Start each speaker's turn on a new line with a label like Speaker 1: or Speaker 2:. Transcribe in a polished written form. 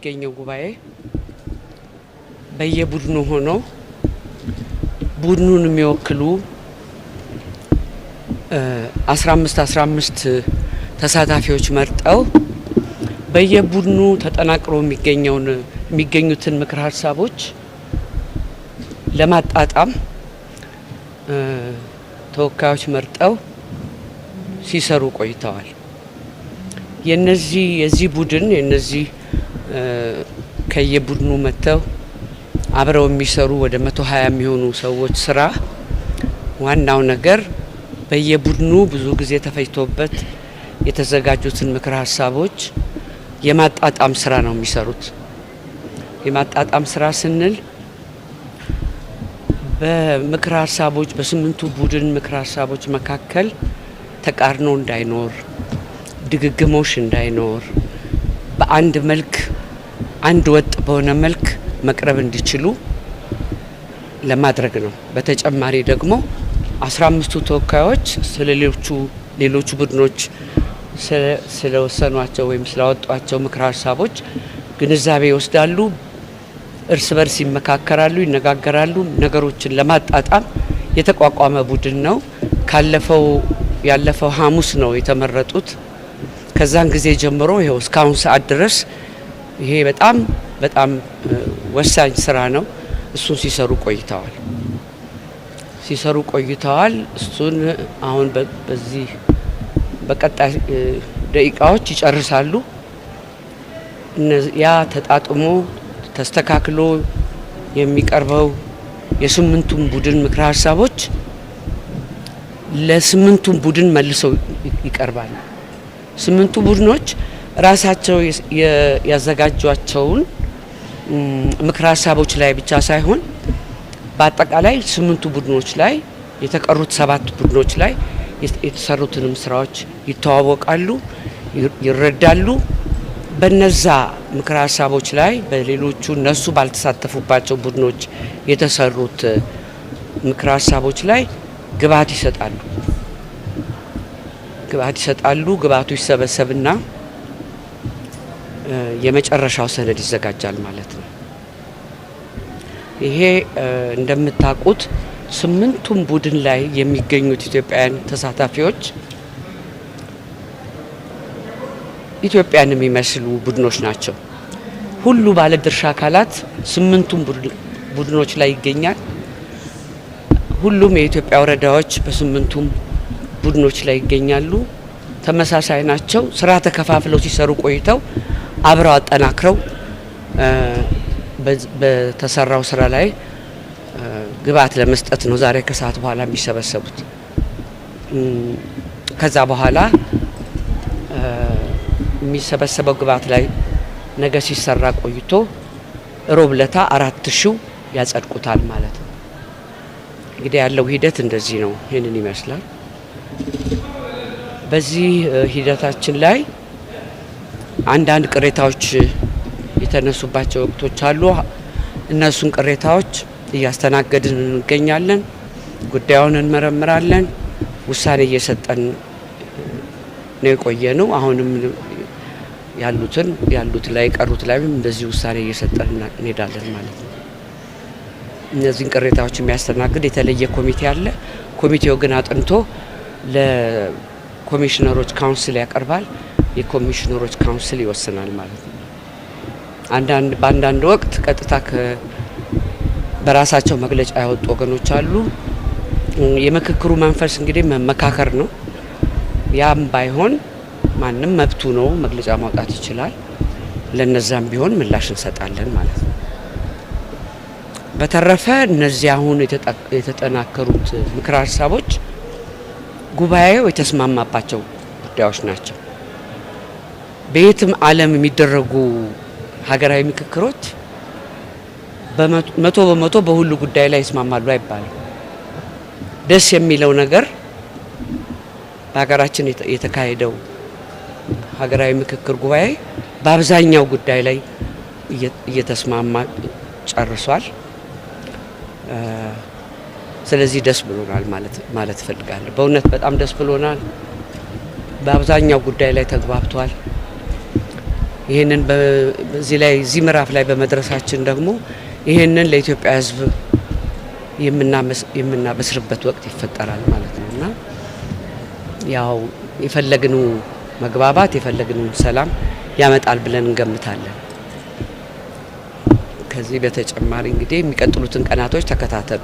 Speaker 1: የሚገኘው ጉባኤ በየቡድኑ ሆኖ ቡድኑን የሚወክሉ 15 ተሳታፊዎች መርጠው በየቡድኑ ተጠናቅሮ የሚገኙትን ምክር ሀሳቦች ለማጣጣም ተወካዮች መርጠው ሲሰሩ ቆይተዋል። የዚህ ቡድን ከየቡድኑ መጥተው አብረው የሚሰሩ ወደ 120 የሚሆኑ ሰዎች ስራ ዋናው ነገር በየቡድኑ ብዙ ጊዜ ተፈጅቶበት የተዘጋጁትን ምክር ሀሳቦች የማጣጣም ስራ ነው የሚሰሩት። የማጣጣም ስራ ስንል በምክር ሀሳቦች በስምንቱ ቡድን ምክር ሀሳቦች መካከል ተቃርኖ እንዳይኖር፣ ድግግሞሽ እንዳይኖር በአንድ መልክ አንድ ወጥ በሆነ መልክ መቅረብ እንዲችሉ ለማድረግ ነው። በተጨማሪ ደግሞ 15ቱ ተወካዮች ሌሎቹ ቡድኖች ስለወሰኗቸው ወይም ስላወጧቸው ምክር ሀሳቦች ግንዛቤ ይወስዳሉ፣ እርስ በርስ ይመካከራሉ፣ ይነጋገራሉ። ነገሮችን ለማጣጣም የተቋቋመ ቡድን ነው። ያለፈው ሐሙስ ነው የተመረጡት። ከዛን ጊዜ ጀምሮ ይኸው እስካሁን ሰዓት ድረስ ይሄ በጣም ወሳኝ ስራ ነው። እሱን ሲሰሩ ቆይተዋል። እሱን አሁን በዚህ በቀጣይ ደቂቃዎች ይጨርሳሉ። ያ ተጣጥሞ ተስተካክሎ የሚቀርበው የስምንቱም ቡድን ምክረ ሀሳቦች ለስምንቱም ቡድን መልሰው ይቀርባሉ። ስምንቱ ቡድኖች ራሳቸው ያዘጋጇቸውን ምክረ ሀሳቦች ላይ ብቻ ሳይሆን በአጠቃላይ ስምንቱ ቡድኖች ላይ የተቀሩት 7 ቡድኖች ላይ የተሰሩትንም ስራዎች ይተዋወቃሉ፣ ይረዳሉ። በነዛ ምክረ ሀሳቦች ላይ በሌሎቹ እነሱ ባልተሳተፉባቸው ቡድኖች የተሰሩት ምክረ ሀሳቦች ላይ ግብአት ይሰጣሉ። ግብአቱ ይሰበሰብና የመጨረሻው ሰነድ ይዘጋጃል ማለት ነው። ይሄ እንደምታውቁት ስምንቱም ቡድን ላይ የሚገኙት ኢትዮጵያውያን ተሳታፊዎች ኢትዮጵያን የሚመስሉ ቡድኖች ናቸው። ሁሉ ባለድርሻ አካላት ስምንቱም ቡድኖች ላይ ይገኛል። ሁሉም የኢትዮጵያ ወረዳዎች በስምንቱም ቡድኖች ላይ ይገኛሉ። ተመሳሳይ ናቸው። ስራ ተከፋፍለው ሲሰሩ ቆይተው አብረው አጠናክረው በተሰራው ስራ ላይ ግብአት ለመስጠት ነው ዛሬ ከሰዓት በኋላ የሚሰበሰቡት። ከዛ በኋላ የሚሰበሰበው ግብአት ላይ ነገ ሲሰራ ቆይቶ ሮብ ለታ 4000 ያጸድቁታል ማለት ነው። እንግዲህ ያለው ሂደት እንደዚህ ነው። ይሄንን ይመስላል። በዚህ ሂደታችን ላይ አንዳንድ ቅሬታዎች የተነሱባቸው ወቅቶች አሉ። እነሱን ቅሬታዎች እያስተናገድን እንገኛለን። ጉዳዩን እንመረምራለን። ውሳኔ እየሰጠን ነው የቆየነው። አሁንም ያሉት ላይ ቀሩት ላይም እንደዚህ ውሳኔ እየሰጠን እንሄዳለን ማለት ነው። እነዚህን ቅሬታዎች የሚያስተናግድ የተለየ ኮሚቴ አለ። ኮሚቴው ግን አጥንቶ ለኮሚሽነሮች ካውንስል ያቀርባል። የኮሚሽነሮች ካውንስል ይወስናል ማለት ነው። በአንዳንድ ወቅት ቀጥታ በራሳቸው መግለጫ ያወጡ ወገኖች አሉ። የምክክሩ መንፈስ እንግዲህ መመካከር ነው። ያም ባይሆን ማንም መብቱ ነው፣ መግለጫ ማውጣት ይችላል። ለነዛም ቢሆን ምላሽ እንሰጣለን ማለት ነው። በተረፈ እነዚህ አሁን የተጠናከሩት ምክረ ሀሳቦች ጉባኤው የተስማማባቸው ጉዳዮች ናቸው። በየትም ዓለም የሚደረጉ ሀገራዊ ምክክሮች በመቶ በሁሉ ጉዳይ ላይ ይስማማሉ አይባልም። ደስ የሚለው ነገር በሀገራችን የተካሄደው ሀገራዊ ምክክር ጉባኤ በአብዛኛው ጉዳይ ላይ እየተስማማ ጨርሷል። ስለዚህ ደስ ብሎናል ማለት እፈልጋለሁ። በእውነት በጣም ደስ ብሎናል። በአብዛኛው ጉዳይ ላይ ተግባብቷል። ይሄንን በዚህ ላይ እዚህ ምዕራፍ ላይ በመድረሳችን ደግሞ ይሄንን ለኢትዮጵያ ሕዝብ የምናበስርበት ወቅት ይፈጠራል ማለት ነውና ያው የፈለግነው መግባባት የፈለግነው ሰላም ያመጣል ብለን እንገምታለን። ከዚህ በተጨማሪ እንግዲህ የሚቀጥሉትን ቀናቶች ተከታተሉ።